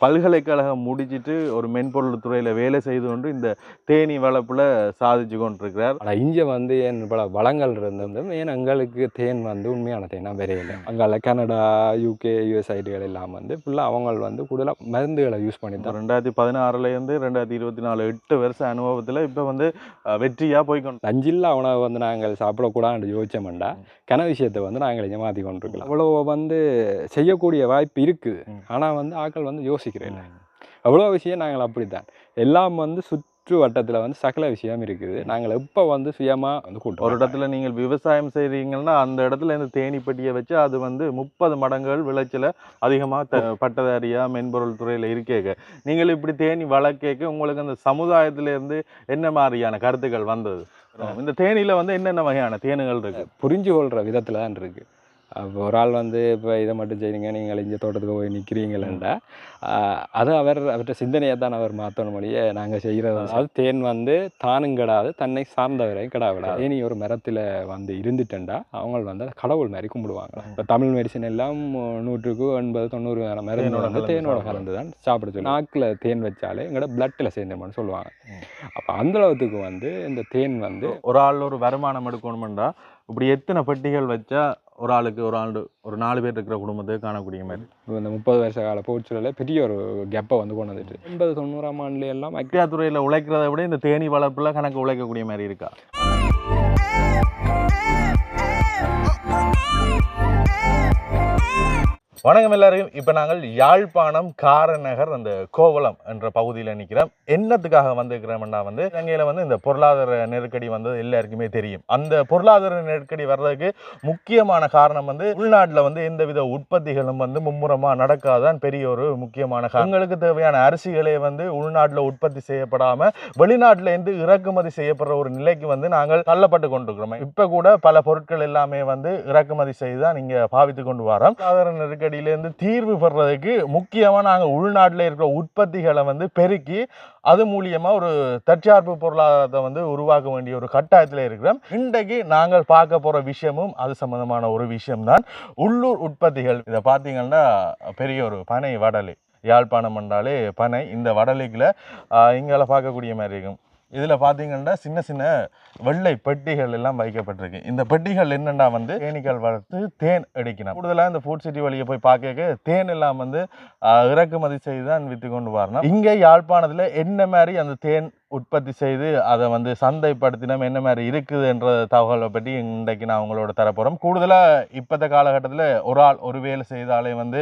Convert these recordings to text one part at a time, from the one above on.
பல்கலைக்கழகம் முடிச்சிட்டு ஒரு மென்பொருள் துறையில் வேலை செய்து கொண்டு இந்த தேனீ வளர்ப்பில் சாதிச்சு கொண்டிருக்கிறார். ஆனால் இங்கே வந்து ஏன் பல வளங்கள் இருந்தும் ஏன் எங்களுக்கு தேன் வந்து உண்மையான தேனா வரையில அங்கே கனடா யூகே யூஎஸ் ஐடிகள் எல்லாம் வந்து ஃபுல்லாக அவங்க வந்து கூடுதலாக மருந்துகளை யூஸ் பண்ணி தான் 2016 2024 8 வருஷ அனுபவத்தில் இப்போ வந்து வெற்றியாக போய்கொண்டு நஞ்சில்லா உணவை வந்து நாங்கள் சாப்பிடக்கூடாதுன்னு யோசிச்சோம்டா கன விஷயத்தை வந்து நாங்கள் இங்கே மாற்றி கொண்டிருக்கலாம். அவ்வளோ வந்து செய்யக்கூடிய வாய்ப்பு இருக்குது. ஆனால் வந்து ஆக்கள் வந்து யோசிக்கிறேன் அவ்வளோ விஷயம் நாங்கள் அப்படித்தான் எல்லாம் வந்து சுற்று வட்டத்தில் வந்து சகல விஷயம் இருக்குது. நாங்கள் எப்போ வந்து சுயமாக வந்து கூட்டம் ஒரு இடத்துல நீங்கள் விவசாயம் செய்கிறீங்கன்னா அந்த இடத்துல இந்த தேனீப்பட்டியை வச்சு அது வந்து 30 மடங்குகள் விளைச்சலை அதிகமாக பட்டதாரியாக மென்பொருள் துறையில் இருக்கேங்க. நீங்கள் இப்படி தேனி வளர்க்க உங்களுக்கு அந்த சமுதாயத்திலேருந்து என்ன மாதிரியான கருத்துக்கள் வந்தது? இந்த தேனியில் வந்து என்னென்ன வகையான தேனுகள் இருக்குது? புரிஞ்சு கொள்கிற விதத்தில் தான் இருக்குது. அப்போ ஒரு ஆள் வந்து இப்போ இதை மட்டும் செய்யுங்க நீங்கள் இங்கே தோட்டத்துக்கு போய் நிற்கிறீங்களா அது அவர்கிட்ட சிந்தனையை தான் அவர் மாற்றணும் மொழியே நாங்கள் செய்கிறது. அது தேன் வந்து தானும் கிடாது தன்னை சார்ந்தவரையும் கிடாவிடாது. தேனி ஒரு மரத்தில் வந்து இருந்துட்டேன்டா அவங்க வந்து கடவுள் மாதிரி கும்பிடுவாங்க. இப்போ தமிழ் மெடிசன் எல்லாம் 100க்கு 80-90 மருந்து வந்து தேனோட கலந்து தான் சாப்பிட சொல்லி நாக்கில் தேன் வச்சாலே எங்களோட பிளட்டில் சேர்ந்துமான்னு சொல்லுவாங்க. அப்போ அந்தளவுக்கு வந்து இந்த தேன் வந்து ஒரு ஆள் ஒரு வருமானம் எடுக்கணுமெண்டா இப்படி எத்தனை பெட்டிகள் வச்சா ஒரு ஆளுக்கு ஒரு 4 பேர் இருக்கிற குடும்பத்துக்கு காணக்கூடிய மாதிரி இந்த 30 வருஷ கால போர்ச்சுகலில் பெரிய ஒரு கேப்பை வந்து கொண்டு வந்துட்டு 80-90ஆம் ஆண்டுல எல்லாம் துறையில் உழைக்கிறத விட இந்த தேனி வளர்ப்பில் கணக்கு உழைக்கக்கூடிய மாதிரி இருக்கா? வணக்கம் எல்லாரையும். இப்போ நாங்கள் யாழ்ப்பாணம் காரநகர் அந்த கோவளம் என்ற பகுதியில் நிற்கிறோம். என்னத்துக்காக வந்துக்கிறோம்னா வந்து இலங்கையில் வந்து இந்த பொருளாதார நெருக்கடி வந்தது எல்லாருக்குமே தெரியும். அந்த பொருளாதார நெருக்கடி வர்றதுக்கு முக்கியமான காரணம் வந்து உள்நாட்டில் வந்து எந்தவித உற்பத்திகளும் வந்து மும்முரமாக நடக்காதான் பெரிய ஒரு முக்கியமான காரணம். எங்களுக்கு தேவையான அரிசிகளே வந்து உள்நாட்டில் உற்பத்தி செய்யப்படாமல் வெளிநாட்டிலேருந்து இறக்குமதி செய்யப்படுற ஒரு நிலைக்கு வந்து நாங்கள் தள்ளப்பட்டு கொண்டிருக்கிறோம். இப்போ கூட பல பொருட்கள் எல்லாமே வந்து இறக்குமதி செய்து தான் நீங்கள் பாவித்து கொண்டு வரோம். பொருளாதார நெருக்கடி தீர்வு பெறதுக்கு முக்கியமா நாங்க உள்நாட்டில் இருக்கிற உற்பத்திகளை வந்து பெருக்கி அது மூலியமா ஒரு தற்சார்பு பொருளாதாரத்தை வந்து உருவாக்க வேண்டிய ஒரு கட்டாயத்தில் இருக்கிறோம். இன்றைக்கு நாங்கள் பார்க்க போற விஷயமும் அது சம்பந்தமான ஒரு விஷயம்தான் உள்ளூர் உற்பத்திகள். இதை பார்த்தீங்கன்னா பெரிய ஒரு பனை வடலை, யாழ்ப்பாணம் என்றாலே பனை. இந்த வடலைக்குள்ள இங்கால பார்க்கக்கூடிய மாதிரி இருக்கும். இதில் பார்த்தீங்கன்னா சின்ன சின்ன வெள்ளை பெட்டிகள் எல்லாம் வைக்கப்பட்டிருக்கு. இந்த பெட்டிகள் என்னென்னா வந்து தேனீக்கள் வளர்த்து தேன் எடுக்கணும். கூடுதலாக இந்த ஃபுட் சிட்டி வழியை போய் பார்க்க தேன் எல்லாம் வந்து இறக்குமதி செய்து தான் விற்று கொண்டு வரணும். இங்கே யாழ்ப்பாணத்தில் என்ன மாதிரி அந்த தேன் உற்பத்தி செய்து அதை வந்து சந்தைப்படுத்தினோம் என்ன மாதிரி இருக்குது என்ற தகவலை பற்றி இன்றைக்கு நான் உங்களோட தரப்போகிறோம். கூடுதலாக இப்போத்த காலகட்டத்தில் ஒரு ஆள் ஒரு வேலை செய்தாலே வந்து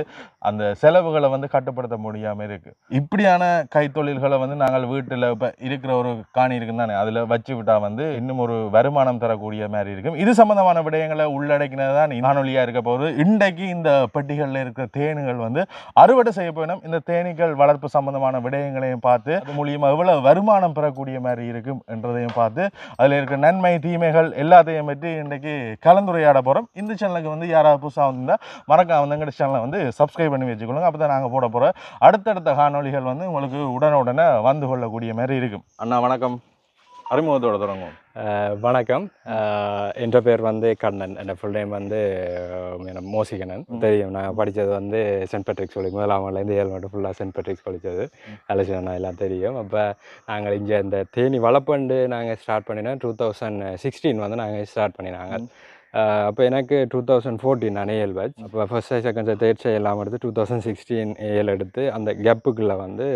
அந்த செலவுகளை வந்து கட்டுப்படுத்த முடியாமல் இருக்குது. இப்படியான கைத்தொழில்களை வந்து நாங்கள் வீட்டில் இப்போ இருக்கிற ஒரு காணி இருக்குன்னு தானே அதில் வச்சு விட்டால் வந்து இன்னும் ஒரு வருமானம் தரக்கூடிய மாதிரி இருக்கும். இது சம்பந்தமான விடயங்களை உள்ளடக்கினது தான் காணொலியாக இருக்க போகுது. இன்றைக்கு இந்த பெட்டிகளில் இருக்கிற தேனுகள் வந்து அறுவடை செய்ய போயிடும். இந்த தேனீக்கள் வளர்ப்பு சம்பந்தமான விடயங்களையும் பார்த்து அது மூலியமாக எவ்வளோ வருமானம் பெறக்கூடிய மாதிரி இருக்கும் என்றதையும் பார்த்து அதில் இருக்கிற நன்மை தீமைகள் எல்லாத்தையும் பற்றி இன்றைக்கு கலந்துரையாட போகிறோம். இந்த சேனலுக்கு வந்து யாராவது புதுசாக வந்திருந்தால் மறக்காம வந்து எங்கள் சேனலை வந்து சப்ஸ்கிரைப் பண்ணி வச்சுக்கொள்ளுங்க. அப்போ தான் நாங்கள் போட போகிற அடுத்தடுத்த காணொலிகள் வந்து உங்களுக்கு உடனே வந்து கொள்ளக்கூடிய மாதிரி இருக்கும். அண்ணா வணக்கம். அறிமுகத்தோட தொடங்கும். வணக்கம். என்ற பேர் வந்து கண்ணன். என் ஃபுல் நேம் வந்து மோசிகண்ணன். தெரியும், நான் படித்தது வந்து சென்ட் பேட்ரிக்ஸ் காலேஜ் 1ஆம் 7 மட்டும் ஃபுல்லாக சென்ட் பேட்ரிக்ஸ் படித்தது அலட்சியம் எல்லாம் தெரியும். அப்போ நாங்கள் இங்கே இந்த தேனி வளர்ப்பண்டு நாங்கள் ஸ்டார்ட் பண்ணினோம் 2016 வந்து நாங்கள் ஸ்டார்ட் பண்ணினாங்க. அப்போ எனக்கு 2014 நான் ஏஎல் பேட்ச். அப்போ ஃபர்ஸ்ட் சை செகண்ட் சை தேர்ட் சை எல்லாம் எடுத்து 2016 ஏஎல் எடுத்து அந்த கேப்புக்குள்ளே வந்து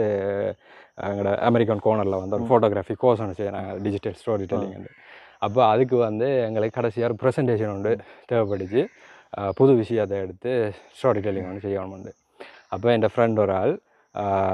எங்களோட அமெரிக்கன் கோர்னரில் வந்து ஒரு ஃபோட்டோகிராஃபி கோர்ஸ் ஒன்று செய்யறாங்க, டிஜிட்டல் ஸ்டோரி டெல்லிங். அப்போ அதுக்கு வந்து எங்களுக்கு கடைசியாக ஒரு ப்ரெசன்டேஷன் ஒன்று தேவைப்பட்டுச்சு. புது விஷயத்தை எடுத்து ஸ்டோரி டெல்லிங் ஒன்று செய்யணும்ண்டு. அப்போ என் ஃப்ரெண்ட் ஒரு ஆள்,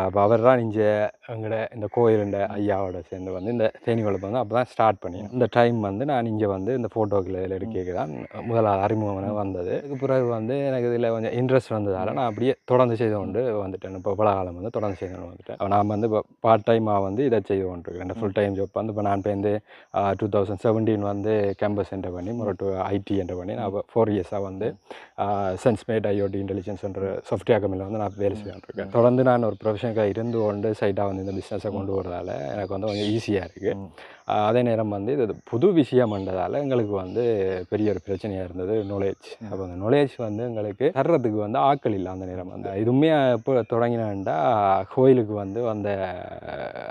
அப்போ அவர் தான் இங்கே எங்களோட இந்த கோயிலுண்ட ஐயாவோட சேர்ந்து வந்து இந்த தேனி வளர்ப்பு வந்து அப்போ தான் ஸ்டார்ட் பண்ணி இந்த டைம் வந்து நான் இங்கே வந்து இந்த ஃபோட்டோக்களை எடுக்க தான் முதலாவது அறிமுகம் வந்தது. அதுக்கு பிறகு வந்து எனக்கு இதில் கொஞ்சம் இன்ட்ரெஸ்ட் வந்ததால் நான் அப்படியே தொடர்ந்து செய்து கொண்டு வந்துட்டேன். இப்போ பல காலம் வந்து தொடர்ந்து செய்து கொண்டு வந்துட்டேன். நான் வந்து இப்போ பார்ட் டைமாக வந்து இதை செய்து கொண்டிருக்கேன். இந்த ஃபுல் டைம் ஜாப் வந்து இப்போ நான் வந்து 2017 வந்து கேம்பஸ் என்டர் பண்ணி ஒரு ஐடி என்டர் பண்ணி நான் 4 இயர்ஸாக வந்து சென்ஸ்மேட் ஐஓடி இன்டெலிஜென்ஸ் என்ற சாஃப்ட்வேர் கம்பெனியில் வந்து நான் வேலை செய்துருக்கேன். தொடர்ந்து நான் ஒரு ப்ரொஃபஷனுக்காக இருந்து கொண்டு சைட்டாக வந்து இந்த பிஸ்னஸை கொண்டு வரதால் எனக்கு வந்து கொஞ்சம் ஈஸியாக இருக்குது. அதே நேரம் வந்து இது புது விஷயம்ன்றதால எங்களுக்கு வந்து பெரிய ஒரு பிரச்சனையாக இருந்தது நாலேஜ். அப்போ அந்த நாலேஜ் வந்து எங்களுக்கு தர்றதுக்கு வந்து ஆட்கள் இல்லை அந்த நேரம் வந்து. இதுவுமே எப்போ தொடங்கினாண்டா கோயிலுக்கு வந்து அந்த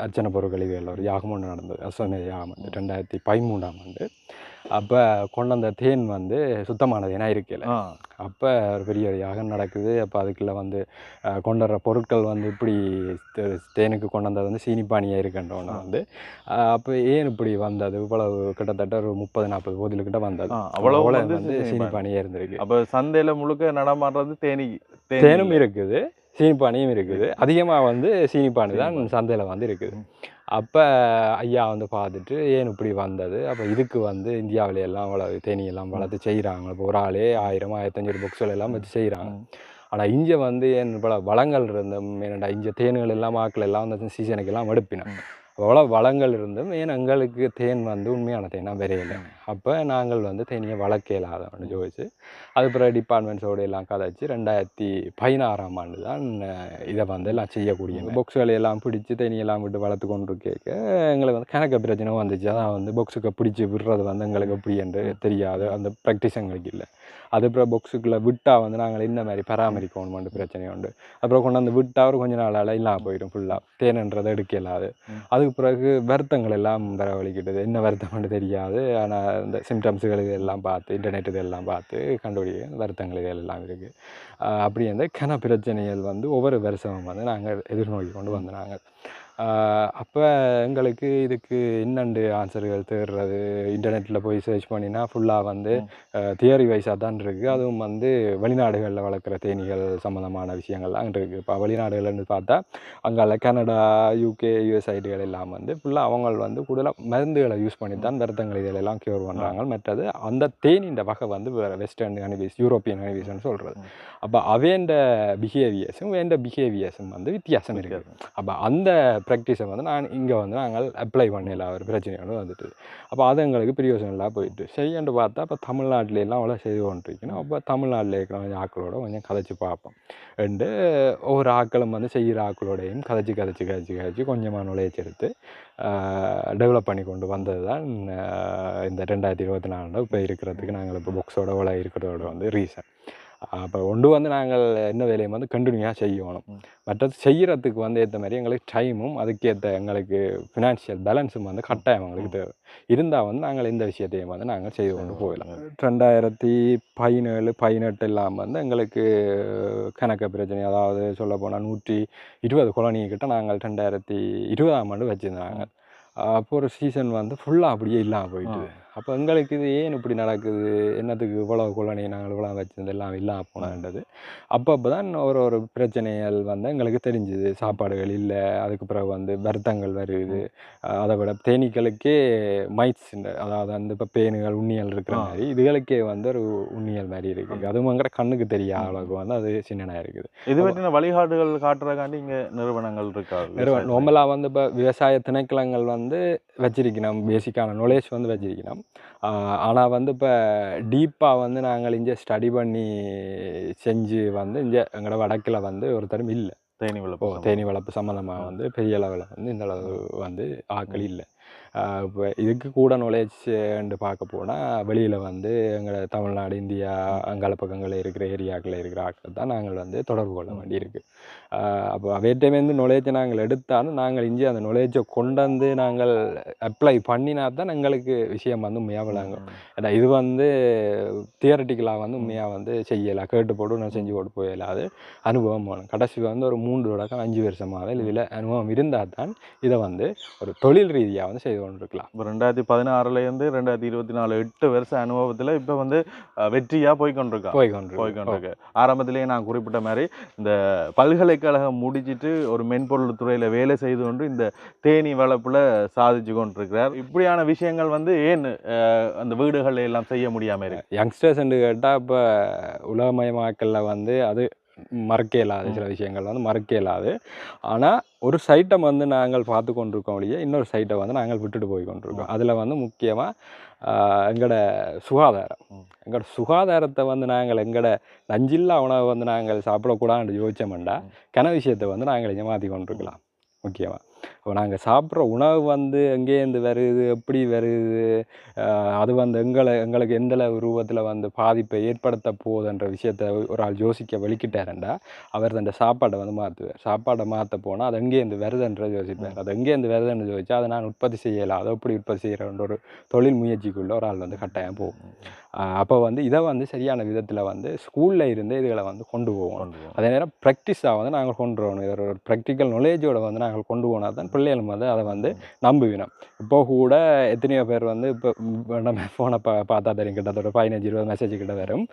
அர்ச்சனை பொருட்கள் இது எல்லாம் ஒரு யாகம் ஒன்று நடந்தது. அஸ்வமேத யாகம் வந்து 2013ஆம் ஆண்டு. அப்போ கொண்டு வந்த தேன் வந்து சுத்தமான தேனாக இருக்கல. அப்போ ஒரு பெரிய ஒரு யாகம் நடக்குது. அப்போ அதுக்குள்ளே வந்து கொண்டு வர்ற பொருட்கள் வந்து இப்படி தேனுக்கு கொண்டு வந்தது வந்து சீனிப்பானியாக இருக்கின்றவங்க வந்து அப்போ ஏன் இப்படி வந்தது இவ்வளவு கிட்டத்தட்ட ஒரு 30-40 போதிலுக்கிட்ட வந்தது. அவ்வளோ வந்து சீனிப்பானியாக இருந்திருக்கு. அப்போ சந்தையில் முழுக்க நடமாடுறது தேனும் இருக்குது, சீனிப்பானியும் இருக்குது. அதிகமாக வந்து சீனிப்பானி தான் சந்தையில் வந்து இருக்குது. அப்போ ஐயா வந்து பார்த்துட்டு ஏன் இப்படி வந்தது, அப்போ இதுக்கு வந்து இந்தியாவில எல்லாம் வளர்த்து தேனியெல்லாம் வளர்த்து செய்கிறாங்க. இப்போ ஒரு ஆளே 1000 1500 புக்ஸ்கள் எல்லாம் வச்சு செய்கிறாங்க. ஆனால் இங்கே வந்து ஏன் பல வளங்கள் இருந்தும் ஏன்னா இங்கே தேன்கள் எல்லாம் ஆக்கள் எல்லாம் அந்த சீசனுக்கு எல்லாம் எடுப்பினோம். அவ்வளோ வளங்கள் இருந்தும் ஏன் எங்களுக்கு தேன் வந்து உண்மையான தேனாக வரையில. அப்போ நாங்கள் வந்து தேனியை வளர்க்கலாதவன்னு யோசிச்சு அது பிறகு டிபார்ட்மெண்ட்ஸோடு எல்லாம் கதைச்சி 2016ஆம் ஆண்டு தான் இதை வந்து எல்லாம் செய்யக்கூடிய பொக்ஸுகளை எல்லாம் பிடிச்சி தேனியெல்லாம் விட்டு வளர்த்து கொண்டு கேட்க எங்களுக்கு வந்து கணக்கு பிரச்சனை வந்துச்சு. அதான் வந்து பொக்ஸுக்கு பிடிச்சி விடுறது வந்து எங்களுக்கு எப்படி என்று தெரியாது, அந்த ப்ராக்டிஸ் எங்களுக்கு இல்லை. அதுக்கப்புறம் பொக்ஸுக்குள்ளே விட்டால் வந்து நாங்கள் இந்த மாதிரி பராமரிக்கணுமெண்டு பிரச்சனை உண்டு. அப்புறம் கொண்டு வந்து விட்டால் ஒரு கொஞ்ச நாளால் இல்லாமல் போயிடும் ஃபுல்லாக தேனன்றதை எடுக்க இல்லாது. அதுக்கு பிறகு வருத்தங்கள் எல்லாம் வரவழிக்கிட்டது, என்ன வருத்தம்னு தெரியாது. ஆனால் இந்த சிம்டம்ஸுகள் இதெல்லாம் பார்த்து இன்டர்நெட் இதெல்லாம் பார்த்து கண்டுபிடிக்க வருத்தங்கள் இதெல்லாம் இருக்குது. அப்படி வந்து கன பிரச்சனைகள் வந்து ஒவ்வொரு வருஷமும் வந்து நாங்கள் எதிர்நோக்கி கொண்டு வந்து நாங்கள் அப்போ எங்களுக்கு இதுக்கு என்னண்டு ஆன்சர்கள் தேடுறது இன்டர்நெட்டில் போய் சர்ச் பண்ணினா ஃபுல்லாக வந்து தியரி வைஸாக தான் இருக்குது. அதுவும் வந்து வெளிநாடுகளில் வளர்க்குற தேனீகள் சம்மந்தமான விஷயங்கள்லாம் இருக்குது. இப்போ வெளிநாடுகள்னு பார்த்தா அங்கே கனடா, யூகே, யூஎஸ் ஐடிகள் எல்லாம் வந்து ஃபுல்லாக அவங்க வந்து கூடுதலாக மருந்துகளை யூஸ் பண்ணி தான் வருத்தங்கள் இதெல்லாம் க்யூர் பண்ணுறாங்க. மற்றது அந்த தேனின்ற வகை வந்து வேறு வெஸ்டர்ன் ஹனிபீஸ், யூரோப்பியன் ஹனிபீஸ்ன்னு சொல்கிறது. அப்போ அவேண்ட பிஹேவியர்ஸும் வேண்ட பிஹேவியர்ஸும் வந்து வித்தியாசம் இருக்குது. அப்போ அந்த ப்ராக்டிஸை வந்து இங்கே வந்து நாங்கள் அப்ளை பண்ணல ஒரு பிரச்சனையோடு வந்துட்டு. அப்போ அது எங்களுக்கு பிரியோசனெல்லாம் போயிட்டு செய்யண்டு பார்த்தா இப்போ தமிழ்நாட்டில எல்லாம் அவ்வளோ செய்து கொண்டிருக்கணும். அப்போ தமிழ்நாட்டில் இருக்கிற கொஞ்சம் ஆக்களோட கொஞ்சம் கதைச்சி பார்ப்போம். ரெண்டு ஒவ்வொரு ஆக்களும் வந்து செய்கிற ஆக்களோடையும் கதைச்சி கொஞ்சமாக நுழைச்சி எடுத்து டெவலப் பண்ணி கொண்டு வந்தது தான் இந்த 2024 இப்போ இருக்கிறதுக்கு நாங்கள் இப்போ புக்ஸோட அவ்வளோ இருக்கிறதோட வந்து ரீசன். அப்போ ஒன்று வந்து நாங்கள் என்ன வேலையை வந்து கண்டினியூவாக செய்யணும். மற்றது செய்கிறதுக்கு வந்து ஏற்ற மாதிரி எங்களுக்கு டைமும் அதுக்கேற்ற எங்களுக்கு ஃபினான்ஷியல் பேலன்ஸும் வந்து கட்டாயம் எங்களுக்கு தேவை இருந்தால் வந்து நாங்கள் இந்த விஷயத்தையும் வந்து நாங்கள் செய்து கொண்டு போகலாம். 2017-18 எல்லாம் வந்து எங்களுக்கு கணக்கு பிரச்சனை, அதாவது சொல்ல போனால் 120 கொலனிக்கிட்ட நாங்கள் 2020ஆம் ஆண்டு வச்சுருந்தாங்க. அப்போ ஒரு சீசன் வந்து ஃபுல்லாக அப்படியே இல்லாமல் போயிட்டு. அப்போ எங்களுக்கு இது ஏன் இப்படி நடக்குது, என்னத்துக்கு இவ்வளோ கொலனி நாங்கள் இவ்வளோ வச்சிருந்து எல்லாம் இல்லாமல் போனான்றது அப்போ தான் ஒரு பிரச்சனைகள் வந்து எங்களுக்கு தெரிஞ்சுது. சாப்பாடுகள் இல்லை, அதுக்கு பிறகு வந்து வருத்தங்கள் வருது. அதை விட தேனீக்களுக்கே மைட்ஸ், அதாவது அந்த இப்போ பேனுகள் உண்ணியல் இருக்கிற மாதிரி இதுகளுக்கே வந்து ஒரு உண்ணியல் மாதிரி இருக்குது. அதுவும் அங்கே கண்ணுக்கு தெரியாத அளவுக்கு வந்து அது சின்னனாக இருக்குது. இது பற்றின வழிகாட்டுகள் காட்டுறதுக்காண்டி இங்கே நிறுவனங்கள் இருக்காது. நார்மலாக வந்து இப்போ விவசாய திணைக்களங்கள் வந்து வச்சிருக்கணும், பேசிக்கான நாலேஜ் வந்து வச்சிருக்கணும். ஆனால் வந்து இப்போ டீப்பாக வந்து நாங்கள் இங்கே ஸ்டடி பண்ணி செஞ்சு வந்து இங்கே எங்களோட வடக்கில் வந்து ஒருத்தரும் இல்லை. தேனி வளர்ப்பு சம்மந்தமாக வந்து பெரிய அளவில் வந்து இந்த அளவு வந்து ஆக்கள் இல்லை. இப்போ இதுக்கு கூட நாலேஜ் பார்க்க போனால் வெளியில் வந்து எங்கள் தமிழ்நாடு, இந்தியா அங்கால பக்கங்களில் இருக்கிற ஏரியாக்களில் இருக்கிற ஆட்கள் தான் நாங்கள் வந்து தொடர்பு கொள்ள வேண்டியிருக்கு. அப்போ அவையிட்டமேருந்து நாலேஜை நாங்கள் எடுத்தாலும் நாங்கள் இங்கே அந்த நாலேஜை கொண்டு வந்து நாங்கள் அப்ளை பண்ணினா தான் எங்களுக்கு விஷயம் வந்து உண்மையாக விளங்கும். ஏன்னா இது வந்து தியரட்டிக்கலாக வந்து உண்மையாக வந்து செய்யலாம், கேட்டு போட்டு நான் செஞ்சு போட்டு போயிடலாது. அனுபவம் வேணும். கடைசி வந்து ஒரு 3 தொடக்கம் 5 வருஷமாக இதில் அனுபவம் இருந்தால் தான் இதை வந்து ஒரு தொழில் ரீதியாக வந்து செய்து கொண்டிருக்கலாம். இப்போ 2016லேருந்து 2024 8 வருஷ அனுபவத்தில் இப்போ வந்து வெற்றியாக போய்கொண்டிருக்கு. ஆரம்பத்திலேயே நான் குறிப்பிட்ட மாதிரி இந்த பல்கலைக்கழகம் முடிச்சுட்டு ஒரு மென்பொருள் துறையில் வேலை செய்து கொண்டு இந்த தேனி வளர்ப்பில் சாதிச்சு கொண்டிருக்கிறார். இப்படியான விஷயங்கள் வந்து ஏன் அந்த வீடுகளில் எல்லாம் செய்ய முடியாமல் இருக்கு? யங்ஸ்டர்ஸ் என்று கேட்டால் இப்போ உலகமயமாக்கலில் வந்து அது மறக்க இயலாது, சில விஷயங்கள் வந்து மறக்க இயலாது. ஆனால் ஒரு சைட்டை வந்து நாங்கள் பார்த்து கொண்டிருக்கோம் இல்லையா, இன்னொரு சைட்டை வந்து நாங்கள் விட்டுட்டு போய் கொண்டிருக்கோம். அதில் வந்து முக்கியமாக எங்களோட சுகாதாரத்தை வந்து நாங்கள் எங்களோட நஞ்சில்லா உணவை வந்து நாங்கள் சாப்பிடக்கூடாதுன்னு யோசிச்சோம்னா கன விஷயத்தை வந்து நாங்கள் இங்கே மாற்றி கொண்டிருக்கலாம் முக்கியமாக. இப்போ நாங்கள் சாப்பிட்ற உணவு வந்து எங்கேருந்து வருது, எப்படி வருது, அது வந்து எங்களுக்கு எந்தளவு ரூபத்தில் வந்து பாதிப்பை ஏற்படுத்த போகுதுன்ற விஷயத்த ஒரு ஆள் யோசிக்க வெளிக்கிட்டாருண்டா அவர் அந்த சாப்பாடை வந்து மாற்றுவார். சாப்பாடை மாற்ற போனால் அது எங்கேருந்து வருதுன்றது யோசிப்பார். அது எங்கேருந்து வருதுன்னு யோசிச்சா அதை நான் உற்பத்தி செய்யலாம், அதை எப்படி உற்பத்தி செய்கிறன்ற ஒரு தொழில் முயற்சிக்குள்ள ஒரு ஆள் வந்து கட்டாயம் போகும். அப்போ வந்து இதை வந்து சரியான விதத்தில் வந்து ஸ்கூலில் இருந்து இதுகளை வந்து கொண்டு போவோம். அதே நேரம் ப்ராக்டிஸாக வந்து நாங்கள் கொண்டு வரணும். ஒரு ப்ராக்டிக்கல் நாலேஜோட வந்து நாங்கள் கொண்டு போனால் தான் பிள்ளைகளும் வந்து அதை வந்து நம்புவினோம். இப்போ கூட எத்தனையோ பேர் வந்து இப்போ நம்ம ஃபோனை பார்த்தா தெரியும், கிட்டத்தட்ட 15-20 மெசேஜ் கிட்ட வரும்.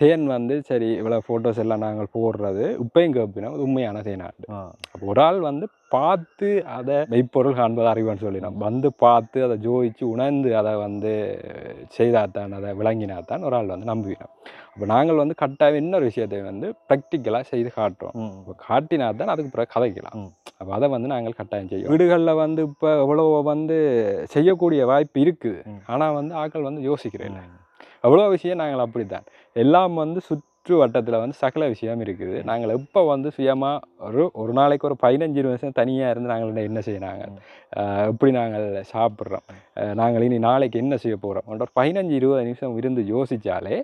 தேன் வந்து சரி இவ்வளோ ஃபோட்டோஸ் எல்லாம் நாங்கள் போடுறது இப்போயும் கேட்பினோம், அது உண்மையான தேனாண்டு. அப்போ ஒரு ஆள் வந்து பார்த்து அதை மெய்ப்பொருள் காண்பது அறிவுன்னு சொல்லினோம். வந்து பார்த்து அதை ஜோதிச்சு உணர்ந்து அதை வந்து செய்தாத்தான், அதை விளங்கினாத்தான் ஒரு ஆள் வந்து நம்புவினோம். அப்போ நாங்கள் வந்து கட்டாயம் இன்னொரு விஷயத்தை வந்து ப்ராக்டிக்கலாக செய்து காட்டுறோம். இப்போ காட்டினா தான் அதுக்கு பிறகு கதைக்கலாம். அப்போ அதை வந்து நாங்கள் கட்டாயம் செய்யும். வீடுகளில் வந்து இப்போ எவ்வளோ வந்து செய்யக்கூடிய வாய்ப்பு இருக்குது, ஆனால் வந்து ஆட்கள் வந்து யோசிக்கிறேன். எவ்வளோ விஷயம் நாங்கள் அப்படித்தான் எல்லாம் வந்து சுற்று வட்டத்தில் வந்து சகல விஷயம் இருக்குது. நாங்கள் எப்போ வந்து சுயமாக ஒரு நாளைக்கு ஒரு 15-20 நிமிஷம் தனியாக இருந்து நாங்கள் என்ன செய்யறாங்க, எப்படி நாங்கள் சாப்பிட்றோம், நாங்கள் இனி நாளைக்கு என்ன செய்ய போகிறோம், ஒரு 15-20 நிமிஷம் இருந்து யோசித்தாலே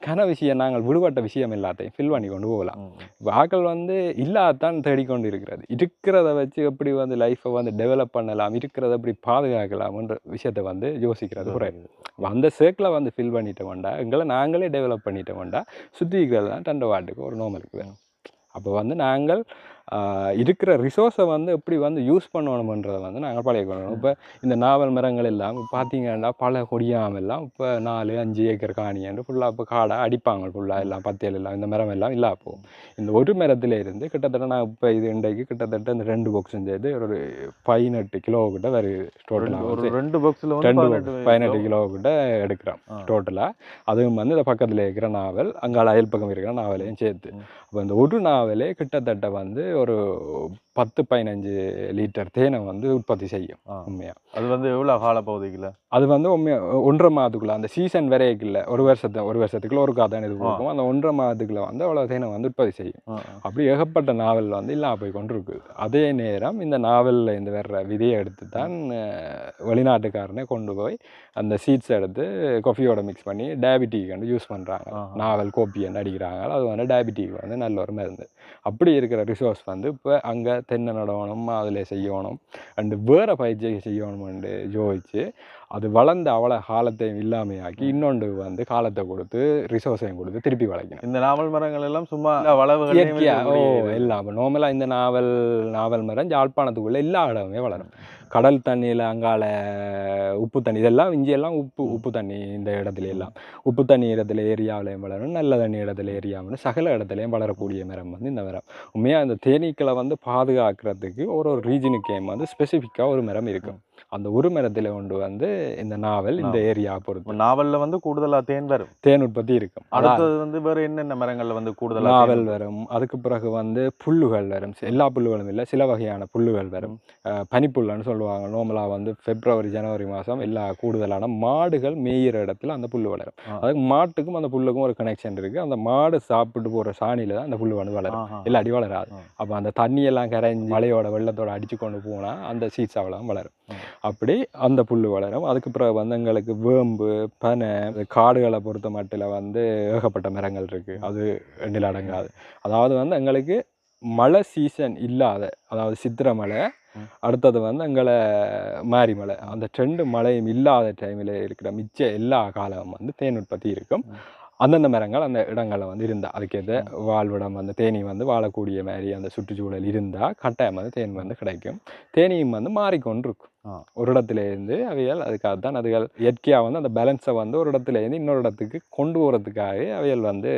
கன விஷயம் நாங்கள் விடுபட்ட விஷயம் எல்லாத்தையும் ஃபில் பண்ணி கொண்டு போகலாம். இப்போ ஆக்கள் வந்து இல்லாதான் தேடிக்கொண்டு இருக்கிறது. இருக்கிறத வச்சு எப்படி வந்து லைஃப்பை வந்து டெவலப் பண்ணலாம், இருக்கிறத எப்படி பாதுகாக்கலாம்ன்ற விஷயத்தை வந்து யோசிக்கிறது குறைவு. அந்த சர்க்கிளை வந்து ஃபில் பண்ணிட்டோம்டா எங்களை நாங்களே டெவலப் பண்ணிட்டோம்டா சுற்றி இருக்கிறது தான் தண்டை வாட்டுக்கு ஒரு நோமலுக்கு வேணும். அப்போ வந்து நாங்கள் இருக்கிற ரிசோர்ஸை வந்து எப்படி வந்து யூஸ் பண்ணணுமன்றதை வந்து நாங்கள் பழகிக்கணும். இப்போ இந்த நாவல் மரங்கள் எல்லாம் பார்த்தீங்கன்னா பல கொடியாமெல்லாம் இப்போ 4-5 ஏக்கர் காணியாண்டு ஃபுல்லாக இப்போ காடாக அடிப்பாங்க, ஃபுல்லாக எல்லாம் பத்தியல் எல்லாம் இந்த மரம் எல்லாம் இல்லா போகும். இந்த ஒரு மரத்தில் இருந்து கிட்டத்தட்ட நான் இப்போ இது இன்றைக்கு கிட்டத்தட்ட இந்த 2 பாக்ஸ் செய்து ஒரு 18 கிலோ கிட்ட வருது டோட்டலாக. ஒரு 2 பாக்ஸில் 18 கிலோ கிட்ட எடுக்கிறோம் டோட்டலாக. அதுவும் வந்து இந்த பக்கத்தில் இருக்கிற நாவல், அங்கால அயல் பக்கம் இருக்கிற நாவலையும் சேர்த்து. அப்போ இந்த ஒரு நாவலே கிட்டத்தட்ட வந்து ஒரு 10-15 லிட்டர் தேனை வந்து உற்பத்தி செய்யும். உண்மையாக அது வந்து எவ்வளோ காலப்பகுதிக்குள்ள? அது வந்து 1.5 மாதத்துக்குள்ள அந்த சீசன் வரைக்குள்ள ஒரு வருஷத்துக்குள்ள ஒரு காதான் இது கொடுக்கும். அந்த 1.5 மாதத்துக்குள்ள வந்து அவ்வளோ தேனை வந்து உற்பத்தி செய்யும். அப்படி ஏகப்பட்ட நாவல் வந்து இல்லாமல் போய் கொண்டு இருக்குது. அதே நேரம் இந்த நாவலில் இந்த வர்ற விதையை எடுத்து தான் வெளிநாட்டுக்காரனே கொண்டு போய் அந்த சீட்ஸ் எடுத்து காஃபியோட மிக்ஸ் பண்ணி டயபிட்டிக் வந்து யூஸ் பண்ணுறாங்க. நாவல் கோப்பின்னு அடிக்கிறாங்க. அது வந்து டயபிட்டிக் வந்து நல்ல ஒரு மருந்து. அப்படி இருக்கிற ரிசோர்ஸ் வந்து இப்போ அங்கே தென்னை நடணும், அதில் செய்யணும் அண்டு வேறு பயிற்சியை செய்யணும்னு யோசிச்சு அது வளர்ந்து அவ்வளோ காலத்தையும் இல்லாமையாக்கி இன்னொன்று வந்து காலத்தை கொடுத்து ரிசோர்ஸையும் கொடுத்து திருப்பி வளர்க்கணும். இந்த நாவல் மரங்கள் எல்லாம் சும்மா எல்லாம் இப்போ நார்மலாக இந்த நாவல் மரம் யாழ்ப்பாணத்துக்குள்ளே எல்லா இடமே வளரும். கடல் தண்ணியில் அங்கால உப்பு தண்ணி இதெல்லாம் இஞ்சியெல்லாம் உப்பு தண்ணி இந்த இடத்துல எல்லாம் உப்பு தண்ணி இடத்துல ஏரியாவிலையும் வளரும், நல்ல தண்ணி இடத்துல ஏரியாவில் சகல இடத்துலையும் வளரக்கூடிய மரம் வந்து இந்த மரம். உண்மையாக இந்த தேனீக்களை வந்து பாதுகாக்கிறதுக்கு ஒரு ரீஜனுக்கேம் வந்து ஸ்பெசிஃபிக்காக ஒரு மரம் இருக்கும். அந்த ஒரு மரத்தில் கொண்டு வந்து இந்த நாவல் இந்த ஏரியா பொறுத்து நாவலில் வந்து கூடுதலாக தேன் உற்பத்தி இருக்கும். அடுத்தது வந்து வேறு என்னென்ன மரங்களில் வந்து கூடுதலாக நாவல் வரும். அதுக்கு பிறகு வந்து புல்லுகள் வரும். எல்லா புல்லுகளும் இல்லை, சில வகையான புல்லுகள் வரும். பனிப்புல்லுன்னு சொல்லுவாங்க. நார்மலாக வந்து February January மாதம் எல்லா கூடுதலான மாடுகள் மேயிற இடத்துல அந்த புல் வளரும். அதுக்கு மாட்டுக்கும் அந்த புல்லுக்கும் ஒரு கனெக்ஷன் இருக்குது. அந்த மாடு சாப்பிட்டு போகிற சாணியில் தான் அந்த புல் வந்து வளரும், இல்லாட்டி வளராது. அப்போ அந்த தண்ணியெல்லாம் கரைஞ்சி மழையோட வெள்ளத்தோட அடித்து கொண்டு போனால் அந்த சீட்ஸ் அவ்வளோ வளரும். அப்படி அந்த புல் வளரும். அதுக்கு பிறகு வந்து எங்களுக்கு வேம்பு, பனை, காடுகளை பொறுத்த மட்டில் வந்து ஏகப்பட்ட மரங்கள் இருக்குது. அது எண்ணில் அடங்காது. அதாவது வந்து எங்களுக்கு மழை சீசன் இல்லாத, அதாவது சித்திரை மழை, அடுத்தது வந்து எங்களை மாரி மழை, அந்த 2 மழையும் இல்லாத டைமில் இருக்கிற மிச்ச எல்லா காலமும் வந்து தேன் உற்பத்தி இருக்கும். அந்தந்த மரங்கள் அந்த இடங்களில் வந்து இருந்தால் அதுக்கேற்ற வாழ்விடம் வந்து தேனி வந்து வாழக்கூடிய மாதிரி அந்த சுற்றுச்சூழல் இருந்தால் கட்டாயம் வந்து தேன் வந்து கிடைக்கும். தேனியும் வந்து மாறிக்கொண்டிருக்கும். ஒரு இடத்துலேருந்து அவைகள் அதுக்காகத்தான் அதுகள் இயற்கையாக வந்து அந்த பேலன்ஸை வந்து ஒரு இடத்துலேருந்து இன்னொரு இடத்துக்கு கொண்டு போகிறதுக்காக அவைகள் வந்து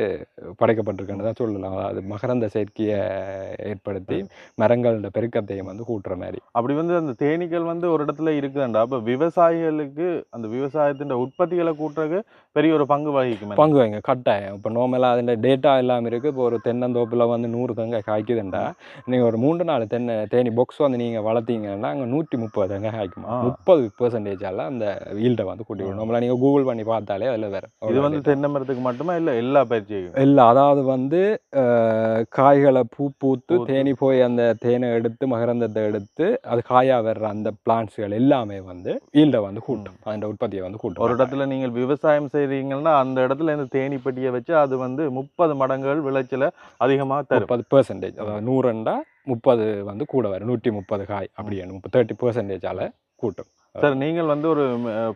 படைக்கப்பட்டிருக்குன்னு தான் சொல்லலாம். அது மகரந்த சேர்க்கையை ஏற்படுத்தி மரங்களோட பெருக்கத்தையும் வந்து கூட்டுற மாதிரி. அப்படி வந்து அந்த தேனீக்கள் வந்து ஒரு இடத்துல இருக்குதுண்டா, அப்போ விவசாயிகளுக்கு அந்த விவசாயத்தின் உற்பத்திகளை கூட்டுறதுக்கு பெரிய ஒரு பங்கு வைங்க கட்டாயம். இப்போ நார்மலாக அதில் டேட்டா எல்லாம் இருக்குது. இப்போ ஒரு தென்னந்தோப்பில் வந்து 100 தேங்காய் காய்க்குதுண்டா, நீங்கள் ஒரு 3-4 தேனி பாக்ஸ் வந்து நீங்கள் வளர்த்தீங்கன்னா அங்கே 130 தேங்காய் காய்க்குமா 30% அந்த ஈல்டை வந்து கூட்டி விடும். நம்மள நீங்கள் கூகுள் பண்ணி பார்த்தாலே அதில் வேறு. இது வந்து தென்னை மரத்துக்கு மட்டுமா இல்லை எல்லா பயிற்சியும்? இல்லை, அதாவது வந்து காய்களை பூத்து தேனி போய் அந்த தேனை எடுத்து மகரந்தத்தை எடுத்து அது காயாக வர்ற அந்த பிளான்ட்ஸ்கள் எல்லாமே வந்து ஈல்டை வந்து கூட்டும், அந்த உற்பத்தியை வந்து கூட்டும். ஒரு இடத்துல நீங்கள் விவசாயம் செய்கிறீங்கன்னா அந்த இடத்துல இந்த தேனி பெட்டியை வச்சு அது வந்து 30 மடங்குகள் விளைச்சலை அதிகமாக தரும். 30%, அதாவது 100 30 வந்து கூட வரும். 130 காய் அப்படின்னு 30% கூட்டும். சார், நீங்கள் வந்து ஒரு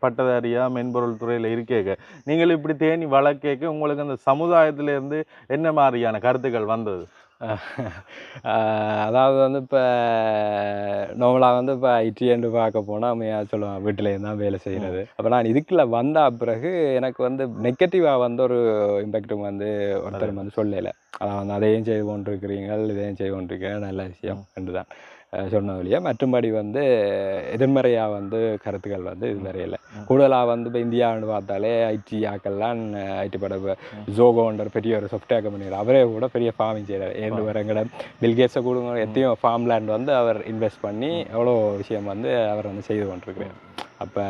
பட்டதாரியா மென்பொருள் துறையில் இருக்கேங்க, நீங்கள் இப்படி தேனி வளர்க்க உங்களுக்கு அந்த சமுதாயத்திலேருந்து என்ன மாதிரியான கருத்துக்கள் வந்தது? அதாவது வந்து இப்போ நார்மலாக வந்து இப்போ ஐடின்னு பார்க்க போனால் அம்மையாக சொல்லுவாங்க வீட்டிலேருந்து தான் வேலை செய்கிறது. அப்போ நான் இதுக்குள்ள வந்த பிறகு எனக்கு வந்து நெகட்டிவாக வந்து ஒரு இம்பேக்டும் வந்து ஒருத்தர் வந்து சொல்லலை. அதான் வந்து அதையும் செய்து கொண்டிருக்கிறீங்க, இதையும் செய்து கொண்டிருக்கிறீங்க, நல்ல விஷயம் என்று தான் சொன்ன வழியா. மற்றும்படி வந்து எதிர்மறையாக வந்து கருத்துக்கள் வந்து இது வரையில. கூடுதலாக வந்து இப்போ இந்தியாவுன்னு பார்த்தாலே ஐடி ஆக்கெல்லாம் ஐடி பட ஜோகோன்ற பெரிய ஒரு சாஃப்ட்வேர் கம்பெனி, அவரே கூட பெரிய ஃபார்மிங் செய்கிறார். ஏழு வரங்கட பில்கேட்ஸை கூட எத்தையோ ஃபார்ம் லேண்ட் வந்து அவர் இன்வெஸ்ட் பண்ணி எவ்வளோ விஷயம் வந்து அவர் வந்து செய்து கொண்டிருக்கிறார். அப்போ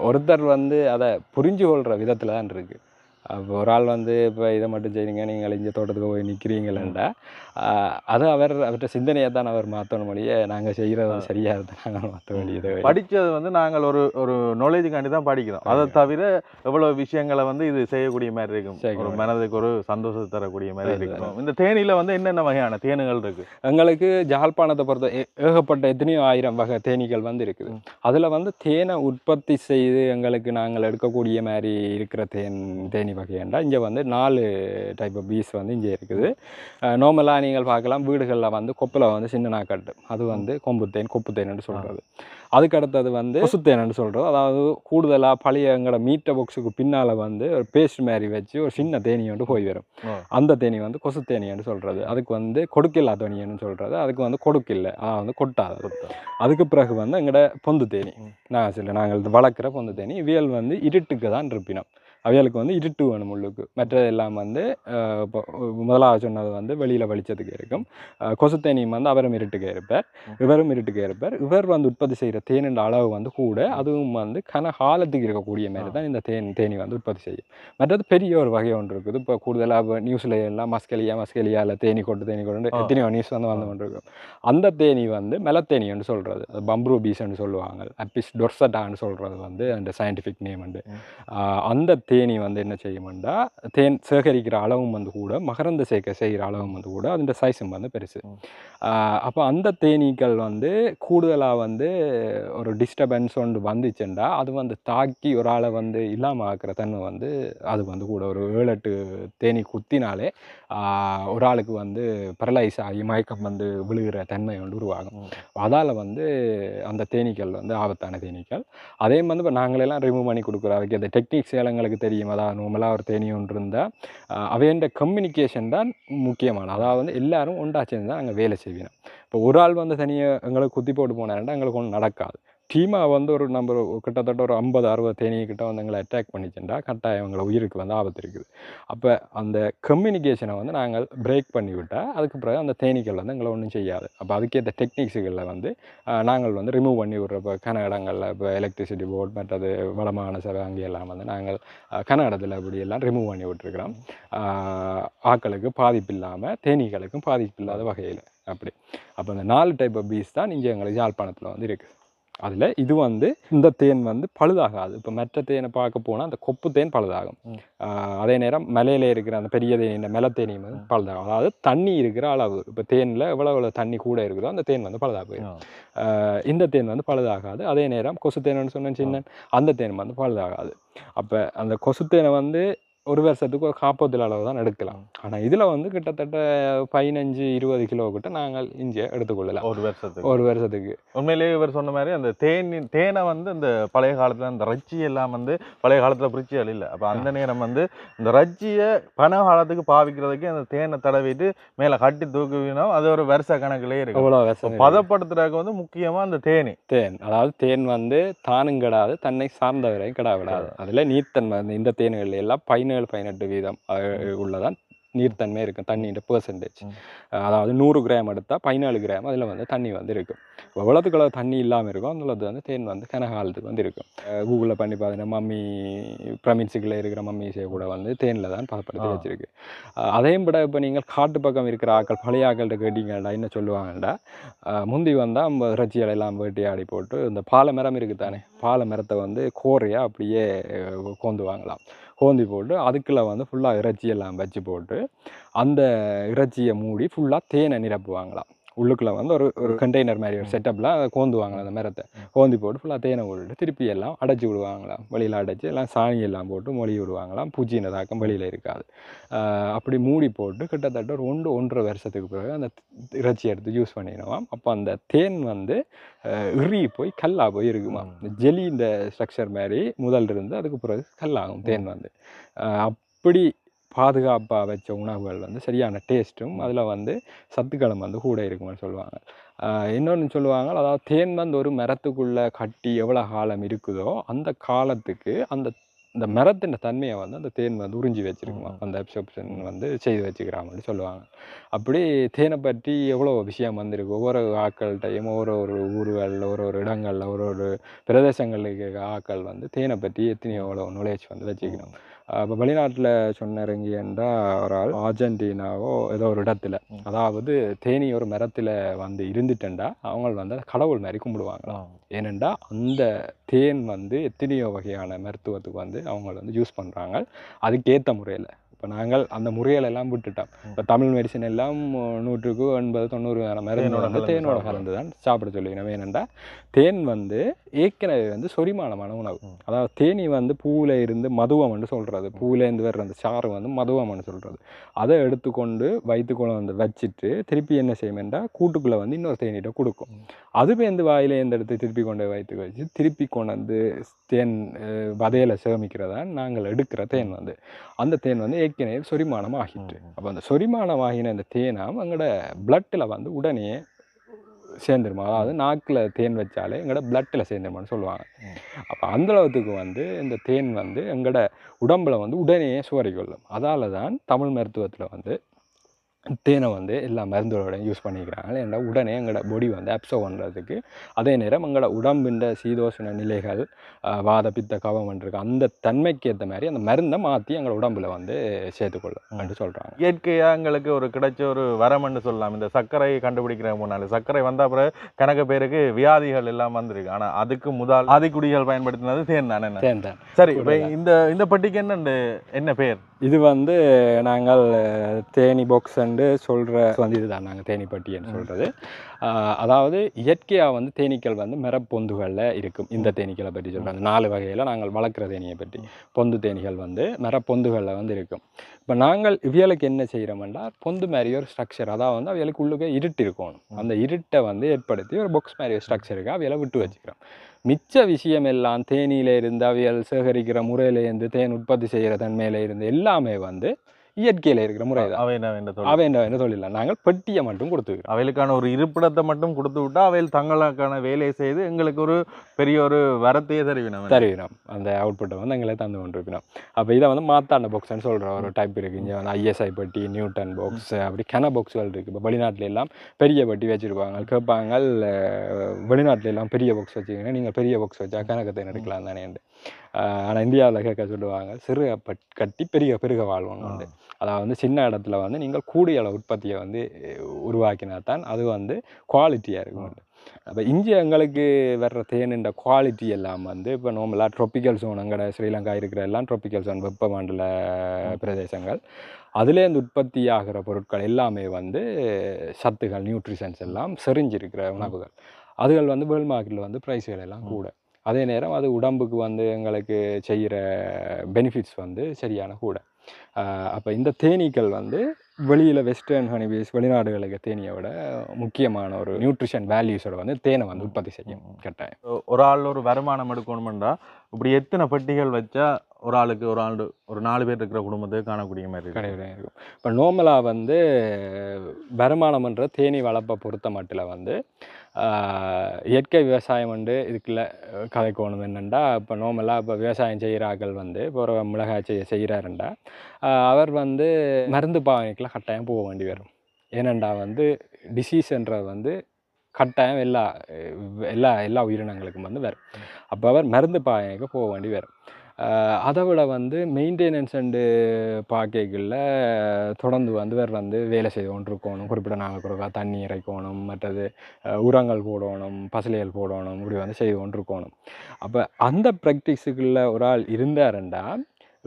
ஒருத்தர் வந்து அதை புரிஞ்சு கொள்கிற விதத்தில் தான் இருக்குது. அப்போ ஒரு ஆள் வந்து இப்போ இதை மட்டும் செய்யுங்க, நீங்கள் இங்கே தோட்டத்துக்கு போய் நிற்கிறீங்களா, அது அவர்கிட்ட சிந்தனையை தான் அவர் மாற்றணும் மொழியே. நாங்கள் செய்கிறது சரியாக இருந்தால் நாங்கள் மாற்ற வேண்டியது. படித்தது வந்து நாங்கள் ஒரு நாலேஜுக்காண்டி தான் படிக்கிறோம். அதை தவிர எவ்வளோ விஷயங்களை வந்து இது செய்யக்கூடிய மாதிரி இருக்கும், ஒரு மனதுக்கு ஒரு சந்தோஷத்தை தரக்கூடிய மாதிரி இருக்கும். இந்த தேனியில் வந்து என்னென்ன வகையான தேனுகள் இருக்குது? எங்களுக்கு ஜாழ்ப்பாணத்தை பொறுத்த ஏகப்பட்ட எத்தனையோ 1000 வகை தேனீக்கள் வந்து இருக்குது. அதில் வந்து தேனை உற்பத்தி செய்து எங்களுக்கு நாங்கள் எடுக்கக்கூடிய மாதிரி இருக்கிற தேனி வகையாண்டா இங்கே வந்து 4 டைப் ஆஃப் பீஸ் வந்து இங்கே இருக்குது. நார்மலாக நீங்கள் பார்க்கலாம் வீடுகளில் வந்து கொப்பில் வந்து சின்ன நாக்கட்டு, அது வந்து கொம்புத்தேன் கொப்புத்தேன்னு சொல்கிறது. அதுக்கு அடுத்தது வந்து கொசுத்தேன்னு சொல்கிறது. அதாவது கூடுதலாக பழைய எங்களோட மீட்டர் பாக்ஸுக்கு பின்னால் வந்து ஒரு பேஸ்ட் மாதிரி வச்சு ஒரு சின்ன தேனி வந்து போய் வரும். அந்த தேனி வந்து கொசுத்தேனின்னு சொல்கிறது. அதுக்கு வந்து கொடுக்கில்லா தேனின்னு சொல்கிறது. அதுக்கு வந்து கொடுக்கில்லை, அதாவது வந்து கொட்டாது. அதுக்கு பிறகு வந்து எங்களோட பொந்து தேனி, நாங்கள் வளர்க்குற பொந்து தேனி. இவியல் வந்து இருட்டுக்கு தான் இருப்பினோம். அவைகளுக்கு வந்து இருட்டு வேணும் உள்ளுக்கு. மற்றது எல்லாம் வந்து இப்போ முதலாவது சொன்னது வந்து வெளியில் வெளிச்சத்துக்கு இருக்கும். கொசுத்தேனியும் வந்து அவரும் இருட்டுக்கு இருப்பார், இவரும் இருட்டுக்கு இருப்பார். இவர் வந்து உற்பத்தி செய்கிற தேனின் அளவு வந்து கூட, அதுவும் வந்து காலத்துக்கு இருக்கக்கூடிய மாதிரி தான் இந்த தேனி வந்து உற்பத்தி செய்யும். மற்றது பெரிய ஒரு வகை ஒன்று இருக்குது. இப்போ கூடுதலாக நியூஸில் எல்லாம் மஸ்கலியாவில் தேனி கொண்டு எத்தனையோ நியூஸ் வந்து கொண்டு இருக்கும். அந்த தேனி வந்து மெலத்தேனின்னு சொல்கிறது, அது பம்ப்ரூ பீஸ்ன்னு சொல்லுவாங்க. அப்பிஸ் டொர்சட்டான்னு சொல்கிறது வந்து அந்த சயின்டிஃபிக் நேம் உண்டு. அந்த தேனி வந்து என்ன செய்யும்டா, தேன் சேகரிக்கிற அளவும் வந்து கூட, மகரந்த செய்கிற அளவும் வந்து கூட, அதோட சைஸும் வந்து பெருசு. அப்போ அந்த தேனீக்கள் வந்து கூடுதலாக வந்து ஒரு டிஸ்டர்பன்ஸ் ஒன்று வந்துச்சுண்டா அது வந்து தாக்கி ஒரு ஆளை வந்து இல்லாமல் ஆக்கிற தன்மை வந்து அது வந்து கூட ஒரு 7-8 தேனி குத்தினாலே ஒரு ஆளுக்கு வந்து பரலைஸ் ஆகி மயக்கம் வந்து விழுகிற தன்மை வந்து உருவாகும். அதால் வந்து அந்த தேனீக்கள் வந்து ஆபத்தான தேனீக்கள். அதே வந்து இப்போ நாங்களெல்லாம் ரிமூவ் பண்ணி கொடுக்குறோம். அதுக்கு அந்த டெக்னிக்ஸ் எங்களுக்கு தெரியும். அதாவது நார்மலாக ஒரு தேனி ஒன்று இருந்தால் அவையண்ட கம்யூனிகேஷன் தான் முக்கியமான. அதாவது வந்து எல்லாரும் ஒன்றா சேர்ந்து தான் அங்கே வேலை செய்வோம். இப்போ ஒரு ஆள் வந்து தனியாக எங்களுக்கு குத்தி போட்டு போனாருன்னா எங்களுக்கு ஒன்றும் நடக்காது. டீமாக வந்து ஒரு நம்பர் கிட்டத்தட்ட ஒரு 50-60 தேனிக்கிட்ட வந்து எங்களை அட்டாக் பண்ணிச்சுட்டா கட்டாயம் எங்களை உயிருக்கு வந்து ஆபத்து இருக்குது. அப்போ அந்த கம்யூனிகேஷனை வந்து நாங்கள் பிரேக் பண்ணி விட்டால் அதுக்கு பிறகு அந்த தேனீக்கள் வந்து எங்களை ஒன்றும் செய்யாது. அப்போ அதுக்கேற்ற டெக்னிக்ஸுகளில் வந்து நாங்கள் வந்து ரிமூவ் பண்ணி விட்ற இப்போ இடங்களில் இப்போ எலக்ட்ரிசிட்டி போர்ட் மற்றது வளமான சபை அங்கெல்லாம் வந்து நாங்கள் இடத்துல அப்படியெல்லாம் ரிமூவ் பண்ணி விட்டுருக்குறோம். ஆக்களுக்கு பாதிப்பு இல்லாமல் தேனீக்களுக்கும் பாதிப்பு இல்லாத வகையில் அப்படி. அப்போ அந்த 4 டைப் ஆஃப் பீஸ் தான் இங்கே எங்களுக்கு யாழ்ப்பாணத்தில் வந்து இருக்குது. அதில் இது வந்து இந்த தேன் வந்து பழுதாகாது. இப்போ மற்ற தேனை பார்க்க போனால் அந்த கொப்பு தேன் பழுதாகும். அதே நேரம் மலையில் இருக்கிற அந்த பெரிய தேனி, இந்த மெலத்தேனியும் வந்து பழுதாகும். அதாவது தண்ணி இருக்கிற அளவு, இப்போ தேனில் எவ்வளோ தண்ணி கூட இருக்குதோ அந்த தேன் வந்து பழுதாக போயிடும். இந்த தேன் வந்து பழுதாகாது. அதே நேரம் கொசு தேன்னு சொன்னேன் சின்ன, அந்த தேன் வந்து பழுதாகாது. அப்போ அந்த கொசு தேனை வந்து ஒரு வருஷத்துக்கு ஒரு 40 அளவு தான் எடுக்கலாம். ஆனால் இதில் வந்து கிட்டத்தட்ட 15-20 கிலோ கிட்ட நாங்கள் இங்கே எடுத்துக்கொள்ளலாம் ஒரு வருஷத்துக்கு. உண்மையிலேயே இவர் சொன்ன மாதிரி அந்த தேனை வந்து இந்த பழைய காலத்தில் அந்த ரச்சி எல்லாம் வந்து பழைய காலத்தில் பிரிச்சியல் இல்லை. அப்போ அந்த நேரம் வந்து இந்த ரச்சியை பண காலத்துக்கு பாவிக்கிறதுக்கு அந்த தேனை தடவிட்டு மேலே கட்டி தூக்குவினோம். அது ஒரு வருஷ கணக்கிலே இருக்கு. அவ்வளோ வருஷம் பதப்படுத்துறதுக்கு வந்து முக்கியமாக அந்த தேன், அதாவது தேன் வந்து தானும் கிடாது, தன்னை சார்ந்தவரையும் கிடா விடாது. அதில் நீர்த்தன்மை இந்த தேன்கள் எல்லாம் 17-18% உள்ளதான் நீர்த்தன்மை இருக்கும், தண்ணியோட பெர்சன்டேஜ். அதாவது 100 கிராம் எடுத்தால் 14 கிராம் அதில் வந்து தண்ணி வந்து இருக்கும். எவ்வளோத்துக்கு தண்ணி இல்லாமல் இருக்கும் அந்தளவுக்கு வந்து தேன் வந்து கனகாலத்துக்கு வந்து இருக்கும். கூகுளில் பண்ணி பார்த்தீங்கன்னா மம்மி பிரமிட்ஸுக்குள்ளே இருக்கிற மம்மிஸை கூட வந்து தேனில் தான் பதப்படுத்தி வச்சுருக்கு. அதையும் விட இப்போ நீங்கள் காட்டு பக்கம் இருக்கிற ஆக்கள் பழைய ஆக்கள்கிட்ட கேட்டிங்கடா என்ன சொல்லுவாங்கடா, முந்தி வந்தால் நம்ம இறைச்சிகளை எல்லாம் வேட்டையாடி போட்டு இந்த பாலை மரம் இருக்குது தானே, பாலை மரத்தை வந்து கோரையாக அப்படியே கோந்துவாங்களாம். கோந்தி போட்டு அதுக்குள்ளே வந்து ஃபுல்லாக இறைச்சியெல்லாம் வச்சு போட்டு அந்த இறைச்சியை மூடி ஃபுல்லாக தேனை நிரப்புவாங்களாம். உள்ளுக்குள்ளே வந்து ஒரு கண்டெய்னர் மாதிரி ஒரு செட்டப்பில் அதை கோந்துவாங்களாம். அந்த மரத்தை கோந்தி போட்டு ஃபுல்லாக தேனை விட்டுட்டு திருப்பி எல்லாம் அடைச்சி விடுவாங்களாம். வெளியில் அடைச்சி எல்லாம் சாணி எல்லாம் போட்டு மொழி விடுவாங்களாம். பூச்சின தாக்கம் வெளியில் இருக்காது. அப்படி மூடி போட்டு கிட்டத்தட்ட ஒரு 1-1.5 வருஷத்துக்கு பிறகு அந்த இறைச்சி எடுத்து யூஸ் பண்ணிடுவான். அப்போ அந்த தேன் வந்து இறுகி போய் கல்லாக போய் இருக்குமா. இந்த ஜெலி இந்த ஸ்ட்ரக்சர் மாதிரி முதல் இருந்து அதுக்கு பிறகு கல்லாகும் தேன் வந்து. அப்படி பாதுகாப்பாக வச்ச உணவுகள் வந்து சரியான டேஸ்ட்டும் அதில் வந்து சத்துக்களும் வந்து கூட இருக்குமென்னு சொல்லுவாங்க. இன்னொன்று சொல்லுவாங்க, அதாவது தேன் வந்து ஒரு மரத்துக்குள்ளே கட்டி எவ்வளோ காலம் இருக்குதோ அந்த காலத்துக்கு இந்த மரத்தின் தன்மையை வந்து அந்த தேன் வந்து உறிஞ்சி வச்சுருக்குமா, அந்த அப்சர்ப்ஷன் வந்து செய்து வச்சுக்கிறாங்கன்னு சொல்லுவாங்க. அப்படி தேனை பற்றி எவ்வளோ விஷயம் வந்துருக்கு. ஒவ்வொரு ஆக்கள்கிட்டையும் ஒரு ஊர்களில் ஒரு இடங்களில் ஒரு பிரதேசங்களுக்கு ஆக்கள் வந்து தேனை பற்றி எத்தனையோ எவ்வளோ நாலேஜ் வந்து வச்சுக்கணும். இப்போ வெளிநாட்டில் சொன்னறங்கி என்றால் ஒரு ஆள் அர்ஜென்டினாவோ ஏதோ ஒரு இடத்துல, அதாவது தேனி ஒரு மரத்தில் வந்து இருந்துட்டேன்டா அவங்க வந்து கடவுள் மாதிரி கும்பிடுவாங்களாம். ஏனெண்டா அந்த தேன் வந்து எத்தனையோ வகையான மருத்துவத்துக்கு வந்து அவங்க வந்து யூஸ் பண்ணுறாங்க அதுக்கேற்ற முறையில். இப்போ நாங்கள் அந்த முறைகளெல்லாம் விட்டுட்டோம். இப்போ தமிழ் மெடிசன் எல்லாம் 100க்கு 80-90 மருந்து வந்து தேனோட கலந்து தான் சாப்பிட சொல்லிக்கணும். ஏனெண்டா தேன் வந்து ஏற்கனவே வந்து சொரிமானமான உணவு. அதாவது தேனி வந்து பூவில் இருந்து மதுவம்னு சொல்கிறது, பூவிலேருந்து வர்ற அந்த சாறு வந்து மதுவம்னு சொல்கிறது. அதை எடுத்துக்கொண்டு வயிற்றுக்குள்ள வந்து வச்சுட்டு திருப்பி என்ன செய்யுமெண்டா கூட்டுக்குள்ளே வந்து இன்னொரு தேனிகிட்ட கொடுக்கும். அது வந்து வாயிலேருந்து எடுத்து திருப்பி கொண்டு வயிற்றுக்கு வச்சு திருப்பி கொண்டு வந்து தேன் வதையில் சேமிக்கிறதான் நாங்கள் எடுக்கிற தேன் வந்து. அந்த தேன் வந்து ஏற்கனவே சொரிமானம் ஆகிட்டு. அப்போ அந்த சொரிமானம் ஆகின அந்த தேனாம் எங்களோட பிளட்டில் வந்து உடனே சேர்ந்துருமா. அதாவது நாக்கில் தேன் வச்சாலே எங்களோட பிளட்டில் சேர்ந்துருமான்னு சொல்லுவாங்க. அப்போ அந்தளவுக்கு வந்து இந்த தேன் வந்து எங்களோட உடம்பில் வந்து உடனே சுவரிக்கொள்ளும். அதால் தான் தமிழ் மருத்துவத்தில் வந்து தேனை வந்து எல்லா மருந்துகளோடையும் யூஸ் பண்ணிக்கிறாங்க. ஏன்னா உடனே எங்களோட பொடி வந்து அப்சர்வ் பண்ணுறதுக்கு, அதே நேரம் எங்களோட உடம்பின் சீதோஷண நிலைகள் வாத பித்த கவம் இருக்குது அந்த தன்மைக்கு ஏற்ற மாதிரி அந்த மருந்தை மாற்றி எங்களோட உடம்புல வந்து சேர்த்துக்கொள்ளும் என்று சொல்கிறாங்க. இயற்கையாக எங்களுக்கு ஒரு கிடைச்ச ஒரு வரம்னு சொல்லலாம். இந்த சர்க்கரை கண்டுபிடிக்கிற முன்னாள் சர்க்கரை வந்த அப்புறம் கணக்கு பேருக்கு வியாதிகள் எல்லாம் வந்திருக்கு. ஆனால் அதுக்கு முதல் ஆதிக்குடிகள் பயன்படுத்தினது தேன் தானே? தேன் தான். சரி, இப்போ இந்த பட்டிக்கு என்ன பேர்? இது வந்து நாங்கள் தேனி பாக்ஸ் சொல்கிற வந்து இதுதான் நாங்கள் தேனிப்பட்டின்னு சொல்கிறது. அதாவது இயற்கையாக வந்து தேனீக்கள் வந்து மரப்பொந்துகளில் இருக்கும். இந்த தேனீக்களை பற்றி சொல்கிறாங்க. 4 வகையில் நாங்கள் வளர்க்குற தேனியை பற்றி. பொந்து தேனிகள் வந்து மரப்பொந்துகளில் வந்து இருக்கும். இப்போ நாங்கள் இவியலுக்கு என்ன செய்கிறோம்னா பொந்து மாதிரி ஒரு ஸ்ட்ரக்சர், அதாவது வந்து அவியலுக்கு உள்ளுக்கு இருட்டு இருக்கணும். அந்த இருட்டை வந்து ஏற்படுத்தி ஒரு பாக்ஸ் மாதிரி ஒரு ஸ்ட்ரக்சருக்கு அவியலை விட்டு வச்சுக்கிறோம். மிச்ச விஷயம் எல்லாம் தேனியில இருந்து அவியல் சேகரிக்கிற முறையிலேருந்து தேன் உற்பத்தி செய்கிற தன்மையில இருந்து எல்லாமே வந்து இயற்கையில் இருக்கிற முறை தான். அவைன்ற தொழில் நாங்கள் பெட்டியை மட்டும் கொடுத்துக்கிறோம். அவைகளுக்கான ஒரு இருப்பிடத்தை மட்டும் கொடுத்து விட்டா அவையில் தங்களுக்கான வேலையை செய்து எங்களுக்கு ஒரு பெரிய ஒரு வரத்தையே தருவினோம். அந்த அவுட்புட்டை வந்து எங்களை தந்து கொண்டிருக்கணும். அப்போ இதை வந்து மாத்தாண்ட பாக்ஸ்ன்னு சொல்கிற ஒரு டைப் இருக்குது. இங்கே வந்து ISI பெட்டி, நியூட்டன் பாக்ஸ், அப்படி கன பாக்ஸ்கள் இருக்குது. இப்போ வெளிநாட்டில எல்லாம் பெரிய பெட்டி வச்சுருப்பாங்க. கேட்பாங்க வெளிநாட்டில எல்லாம் பெரிய பாக்ஸ் வச்சுக்கோங்க, நீங்கள் பெரிய பாக்ஸ் வச்சா கணக்கத்தை எடுக்கலாம் தானே. ஆனால் இந்தியாவில் கேட்க சொல்லுவாங்க சிறு கட்டி பெருக வாழ்வாங்க வந்து. அதாவது வந்து சின்ன இடத்துல வந்து நீங்கள் கூடிய அளவு உற்பத்தியை வந்து உருவாக்கினா தான் அது வந்து குவாலிட்டியாக இருக்கும். அப்போ இங்கே எங்களுக்கு வர்ற தேனின்ற குவாலிட்டி எல்லாம் வந்து இப்போ நார்மலாக ட்ராபிக்கல் ஜோன், அங்கே ஸ்ரீலங்கா இருக்கிற எல்லாம் ட்ராபிக்கல் ஜோன் வெப்பமண்டல பிரதேசங்கள், அதுலேருந்து உற்பத்தி ஆகிற பொருட்கள் எல்லாமே வந்து சத்துகள், நியூட்ரிஷன்ஸ் எல்லாம் செறிஞ்சிருக்கிற உணவுகள். அதுகள் வந்து வேர்ல்ட் மார்க்கெட்டில் வந்து ப்ரைஸ்கள் எல்லாம் கூட. அதே நேரம் அது உடம்புக்கு வந்து எங்களுக்கு செய்கிற பெனிஃபிட்ஸ் வந்து சரியான கூட. அப்போ இந்த தேனீக்கள் வந்து வெளியில் வெஸ்டர்ன் ஹனிபீஸ் வெளிநாடுகளுக்கு தேனியை விட முக்கியமான ஒரு நியூட்ரிஷன் வேல்யூஸோட வந்து தேனை வந்து உற்பத்தி செய்யும். கட்டாயம் ஒரு ஆள் ஒரு வருமானம் எடுக்கணுமெண்டா இப்படி எத்தனை பெட்டிகள் வச்சா ஒரு ஆளுக்கு ஒரு 4 பேர் இருக்கிற குடும்பத்துக்கு காணக்கூடிய மாதிரி இருக்கு? கிடையாது இருக்கும். இப்போ நார்மலாக வந்து வருமானம்ன்ற தேனீ வளர்ப்பை பொறுத்த மட்டில் வந்து இயற்கை விவசாயம் வந்து இதுக்குள்ள கதைக்கோணும் என்னென்னா, இப்போ நார்மலாக இப்போ விவசாயம் செய்கிறார்கள் வந்து இப்போ ஒரு மிளகாய் செய்கிறாருண்டா அவர் வந்து மருந்து பாவனைக்குள்ள கட்டாயம் போக வேண்டி வரும். ஏனெண்டா வந்து டிசீஸ்ன்றது வந்து கட்டாயம் எல்லா எல்லா எல்லா உயிரினங்களுக்கும் வந்து வரும். அப்போ அவர் மருந்து பாவனைக்கு போக வேண்டி வரும். அதை விட வந்து மெயின்டெனன்ஸ் அண்டு பார்க்கைகளில் தொடர்ந்து வந்து வேறு வந்து வேலை செய்து கொண்டு இருக்கணும். குறிப்பிட்ட நாங்கள் குறைவா தண்ணி இறைக்கணும், மற்றது உரங்கள் போடணும், பசலைகள் போடணும், இப்படி வந்து செய்து கொண்டு இருக்கணும். அப்போ அந்த ப்ராக்டிஸுக்குள்ள ஒரு ஆள் இருந்தாருண்டா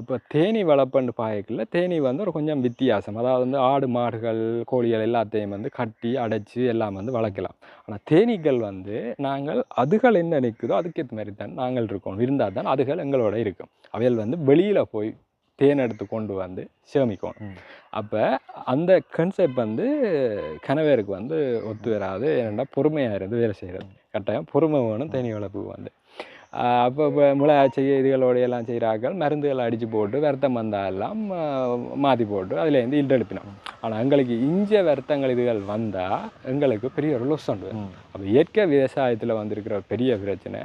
இப்போ தேனீ வளர்ப்புன்னு பார்க்கல தேனீ வந்து ஒரு கொஞ்சம் வித்தியாசம். அதாவது வந்து ஆடு மாடுகள் கோழிகள் எல்லாத்தையும் வந்து கட்டி அடைச்சி எல்லாம் வந்து வளர்க்கலாம். ஆனால் தேனீக்கள் வந்து நாங்கள் அதுகள் என்ன நிற்குதோ அதுக்கேற்ற மாதிரி தான் நாங்கள் இருக்கணும். இருந்தால் தான் அதுகள் எங்களோட இருக்கும். அவைகள் வந்து வெளியில் போய் தேன் எடுத்து கொண்டு வந்து சேமிக்கணும். அப்போ அந்த கான்செப்ட் வந்து கணவருக்கு வந்து ஒத்து வராது. ஏன்னா பொறுமையாக இருந்து வேலை செய்கிறது கட்டாயம் பொறுமை வேணும் தேனீ வளர்ப்பு வந்து. அப்போ இப்போ மிளகாய் இதுகளோட எல்லாம் செய்கிறார்கள், மருந்துகளை அடித்து போட்டு வருத்தம் வந்தால் எல்லாம் மாற்றி போட்டு அதுலேருந்து இல்டெடுப்பினோம். ஆனால் எங்களுக்கு இஞ்ச வருத்தங்கள் இதுகள் வந்தால் எங்களுக்கு பெரிய ஒரு லொஸ் உண்டு. அப்போ இயற்கை விவசாயத்தில் வந்திருக்கிற பெரிய பிரச்சனை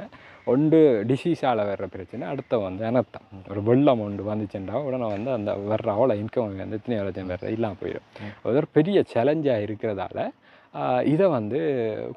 ஒன்று டிசீஸால் வர்ற பிரச்சனை, அடுத்த வந்து அனர்த்தம். ஒரு வெள்ளம் ஒன்று வந்துச்சுன்றா உடனே வந்து அந்த வர்ற அவ்வளோ இன்கம் வந்து எத்தனை லட்சம் வர்ற இல்லாமல் போயிடும். அது ஒரு பெரிய சேலஞ்சாக இருக்கிறதால இதை வந்து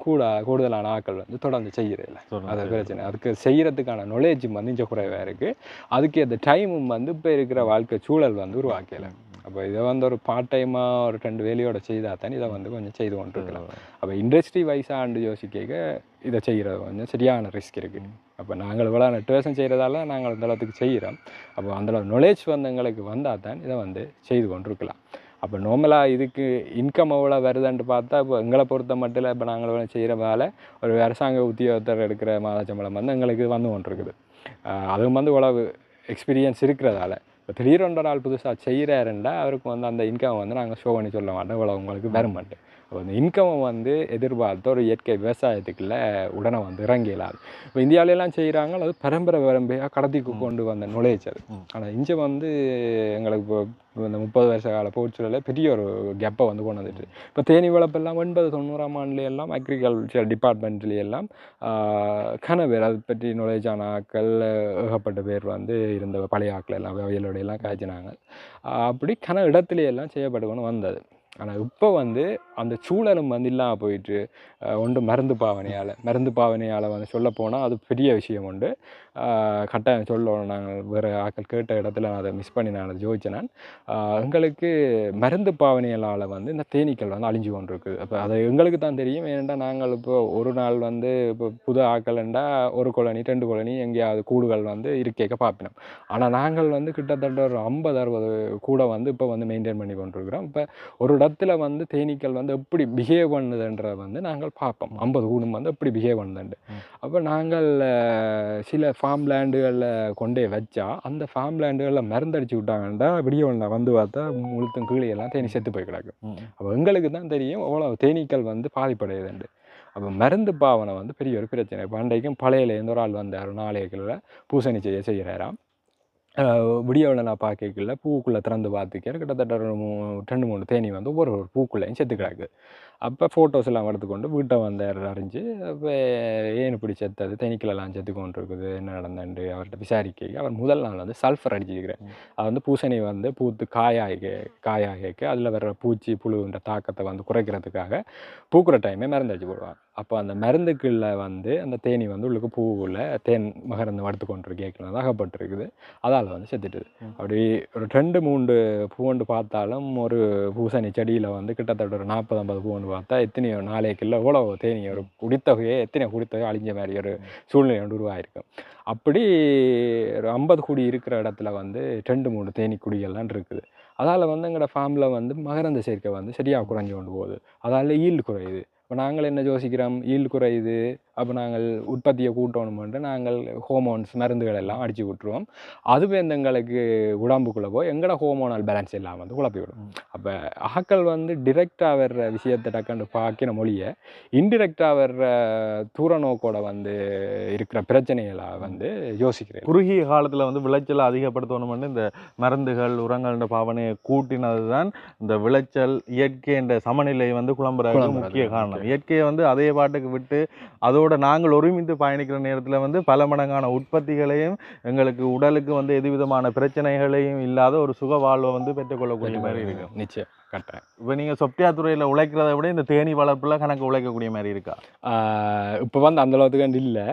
கூடுதலான ஆட்கள் வந்து தொடர்ந்து செய்கிறதில்ல. அது பிரச்சனை. அதுக்கு செய்கிறதுக்கான நாலேஜும் வந்து இங்கே குறைவாக இருக்குது. அதுக்கு அந்த டைமும் வந்து இப்போ இருக்கிற வாழ்க்கை சூழல் வந்து உருவாக்கலை. அப்போ இதை வந்து ஒரு பார்ட் டைமாக ஒரு 2 வேலையோட செய்தால் தான் இதை வந்து கொஞ்சம் செய்து கொண்டு இருக்கலாம். அப்போ இண்டஸ்ட்ரி வைஸாண்டு யோசிக்க இதை செய்கிறது கொஞ்சம் சரியான ரிஸ்க் இருக்குது. அப்போ நாங்கள் இவ்வளோ நெட்வேஷன் செய்கிறதால நாங்கள் அந்த அளவுக்கு செய்கிறோம். அப்போ அந்த நாலேஜ் வந்து எங்களுக்கு வந்தால் தான் இதை வந்து செய்து கொண்டு இருக்கலாம். அப்போ நார்மலாக இதுக்கு இன்கம் எவ்வளோ வருதுன்ட்டு பார்த்தா இப்போ எங்களை பொறுத்த மட்டும் இப்போ நாங்கள் செய்கிற வேலை ஒரு அரசாங்க உத்தியோகத்தர் எடுக்கிற மாத சம்பளம் வந்து எங்களுக்கு வந்து கொண்டிருக்குது. அதுவும் வந்து இவ்வளவு எக்ஸ்பீரியன்ஸ் இருக்கிறதால இப்போ திடீரென்ற நாள் புதுசாக செய்கிறாருண்டா அவருக்கு வந்து அந்த இன்கம் வந்து நாங்கள் ஷோ பண்ணி சொல்ல மாட்டோம், இவ்வளோ உங்களுக்கு வர மாட்டேன். அப்போ அந்த இன்கம்மை வந்து எதிர்பார்த்து ஒரு இயற்கை விவசாயத்துக்குள்ளே உடனே வந்து இறங்கிடலாம். இப்போ இந்தியாவிலலாம் செய்கிறாங்க, அது பரம்பரையாக கடத்திக்கு கொண்டு வந்த நுழைச்சு அது. ஆனால் இங்கே வந்து எங்களுக்கு இப்போ இந்த 30 வருஷ கால போர்ச்சுகலில் பெரிய ஒரு கேப்பை வந்து கொண்டு வந்துட்டு இப்போ தேனீ வளர்ப்பெல்லாம் 80-90ஆம் ஆண்டுலையெல்லாம் அக்ரிகல்ச்சர் டிபார்ட்மெண்ட்லேயெல்லாம் பேர் அதை பற்றி நுழைச்சான ஆக்கள் ஏகப்பட்ட பேர் வந்து இருந்த பழைய ஆக்கள் எல்லாம் வயலோடையெல்லாம் காய்ச்சினாங்க. அப்படி இடத்துலையெல்லாம் செய்யப்பட்டு வந்தது. ஆனால் இப்போ வந்து அந்த சூழலும் வந்து இல்லாமல் போயிட்டு ஒன்று மருந்து பாவனையால் வந்து சொல்லப்போனால் அது பெரிய விஷயம் உண்டு. கட்டாயம் சொல்லணும். நாங்கள் வேறு ஆக்கள் கேட்ட இடத்துல நான் அதை மிஸ் பண்ணி நான் அதை ஜோதிச்சேன். எங்களுக்கு மருந்து பாவனையால் வந்து இந்த தேனீக்கள் வந்து அழிஞ்சு கொண்டு இருக்குது. அப்போ அது எங்களுக்கு தான் தெரியும். ஏனெண்டா நாங்கள் இப்போ ஒரு நாள் வந்து இப்போ புது ஆக்கள்ண்டா ஒரு கொலனி 2 கொலனி எங்கேயாவது கூடுகள் வந்து இருக்கேக்க பார்ப்பினோம். ஆனால் நாங்கள் வந்து கிட்டத்தட்ட ஒரு 50-60 கூட வந்து இப்போ வந்து மெயின்டைன் பண்ணி கொண்டிருக்கிறோம். இப்போ ஒரு இடத்துல வந்து தேனீக்கள் வந்து எப்படி பிஹேவ் பண்ணுதுன்றதை வந்து நாங்கள் பார்ப்போம். 50 கூடும் வந்து எப்படி பிஹேவ் பண்ணுதுண்டு. அப்போ நாங்கள் சில ஃபார்ம் லேண்டுகளில் கொண்டே வச்சா அந்த ஃபார்ம் லேண்டுகளில் மருந்தடிச்சு விட்டாங்கன்னா விடிய வந்து பார்த்தா முழுத்தும் கீழேயெல்லாம் தேனி செத்து போய் கிடக்கு. அப்போ எங்களுக்கு தான் தெரியும் அவ்வளோ தேனீக்கள் வந்து பாதிப்படையுதுண்டு. அப்போ மருந்து பாவனை வந்து பெரிய ஒரு பிரச்சனை. இப்போ அன்றைக்கும் பழையிலேருந்து ஒரு ஆள் வந்தார் 4 ஏக்கரில் பூசணி செய்கிறாராம். விடியவில் நான் பார்க்கல பூக்குள்ளே திறந்து பார்த்துக்கிறேன். கிட்டத்தட்ட 2-3 தேனி வந்து ஒவ்வொரு பூக்குள்ளேயும் செத்து கிடக்கு. அப்போ ஃபோட்டோஸ் எல்லாம் எடுத்துக்கொண்டு வீட்டை வந்து அறிஞ்சு அப்போ ஏன் இப்படி செத்தது தேனீக்களெல்லாம் செத்து கொண்டு இருக்குது என்ன நடந்தேன்ட்டு அவர்கிட்ட விசாரிக்க அவர் முதல் நாள் வந்து சல்ஃபர் அடிச்சிருக்கிறேன். அது வந்து பூசணி வந்து பூத்து காயாகிக்க அதில் வர்ற பூச்சி புழுன்ற தாக்கத்தை வந்து குறைக்கிறதுக்காக பூக்குற டைமே மருந்து அடிச்சு போடுவாங்க. அப்போ அந்த மருந்துக்குள்ள வந்து அந்த தேனி வந்து உள்ளுக்கு பூவுக்குள்ள தேன் மகரந்து வடுத்து கொண்டு கேட்கலாம் அகப்பட்டுருக்குது. அதால் வந்து செத்துட்டுது. அப்படி ஒரு 2-3 பூண்டு பார்த்தாலும் ஒரு பூசணி செடியில் வந்து கிட்டத்தட்ட ஒரு 40-50 பூண்டு பார்த்தா எத்தனையோ 4 ஏக்கரில் எவ்வளோ தேனி ஒரு எத்தனை குடித்தொகையோ அழிஞ்ச மாதிரி ஒரு சூழ்நிலை ஒன்று உருவாயிருக்கும். அப்படி ஒரு 50 குடி இருக்கிற இடத்துல வந்து 2-3 தேனி குடிகள்லாம் இருக்குது. அதால் வந்து எங்களோட ஃபார்மில் வந்து மகரந்த சேர்க்கை வந்து சரியாக குறைஞ்சி கொண்டு போகுது. அதால் ஈல்டு குறையுது. இப்போ நாங்கள் என்ன யோசிக்கிறோம், ஈல்டு குறையுது அப்போ நாங்கள் உற்பத்தியை கூட்டணுமென்று நாங்கள் ஹோமோன்ஸ் மருந்துகள் எல்லாம் அடித்து விட்டுருவோம். அதுவே எங்களுக்கு உடம்புக்குள்ளே போய் எங்களோட ஹோமோனல் பேலன்ஸ் எல்லாம் வந்து குழப்பி விடும். அப்போ ஆக்கள் வந்து டிரெக்டாக வர்ற விஷயத்தை டக்குன்னு பார்க்கிற மொழியை இன்டிரெக்டாக வர்ற தூர நோக்கோட வந்து இருக்கிற பிரச்சனைகளை வந்து யோசிக்கிறேன். குறுகிய காலத்தில் வந்து விளைச்சலை அதிகப்படுத்தணும்னு இந்த மருந்துகள் உரங்கள்ன்ற பாவனையை கூட்டினது தான் இந்த விளைச்சல் இயற்கை என்ற சமநிலை வந்து குழம்புறதுக்கு முக்கிய காரணம். இயற்கையை வந்து அதே பாட்டுக்கு விட்டு அதோட நாங்கள் ஒருமித்து பயணிக்கிற நேரத்தில் வந்து பல மடங்கான உற்பத்திகளையும் எங்களுக்கு உடலுக்கு வந்து எதுவிதமான பிரச்சனைகளையும் இல்லாத ஒரு சுக வாழ்வை வந்து பெற்றுக்கொள்ளக்கூடிய மாதிரி இருக்கும். நிச்சயம் கட்டுறேன். இப்போ நீங்கள் சொப்டியா துறையில் உழைக்கிறத விட இந்த தேனீ வளர்ப்புல கணக்கு உழைக்கக்கூடிய மாதிரி இருக்கா? இப்போ வந்து அந்த அளவுக்கு இல்லை.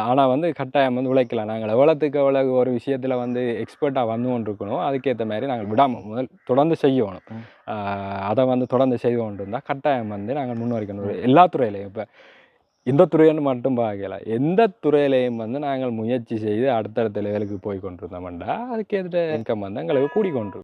ஆனால் வந்து கட்டாயம் வந்து உழைக்கலாம். நாங்கள் எவ்வளோத்துக்கு எவ்வளோ ஒரு விஷயத்தில் வந்து எக்ஸ்பர்ட்டாக வந்து கொண்டு இருக்கணும், அதுக்கேற்ற மாதிரி நாங்கள் விடாமல் முதல் தொடர்ந்து செய்யணும். அதை வந்து தொடர்ந்து செய்வோன்னு இருந்தால் கட்டாயம் வந்து நாங்கள் முன்வரிக்கணும். எல்லா துறையிலையும் இப்போ இந்த துறைன்னு மட்டும் பார்க்கல, எந்த துறையிலையும் வந்து நாங்கள் முயற்சி செய்து அடுத்தடுத்த லெவலுக்கு போய் கொண்டிருந்தோம்டா அதுக்கேற்ற இன்கம் வந்து எங்களுக்கு கூடிக்கொண்டிருக்கும்.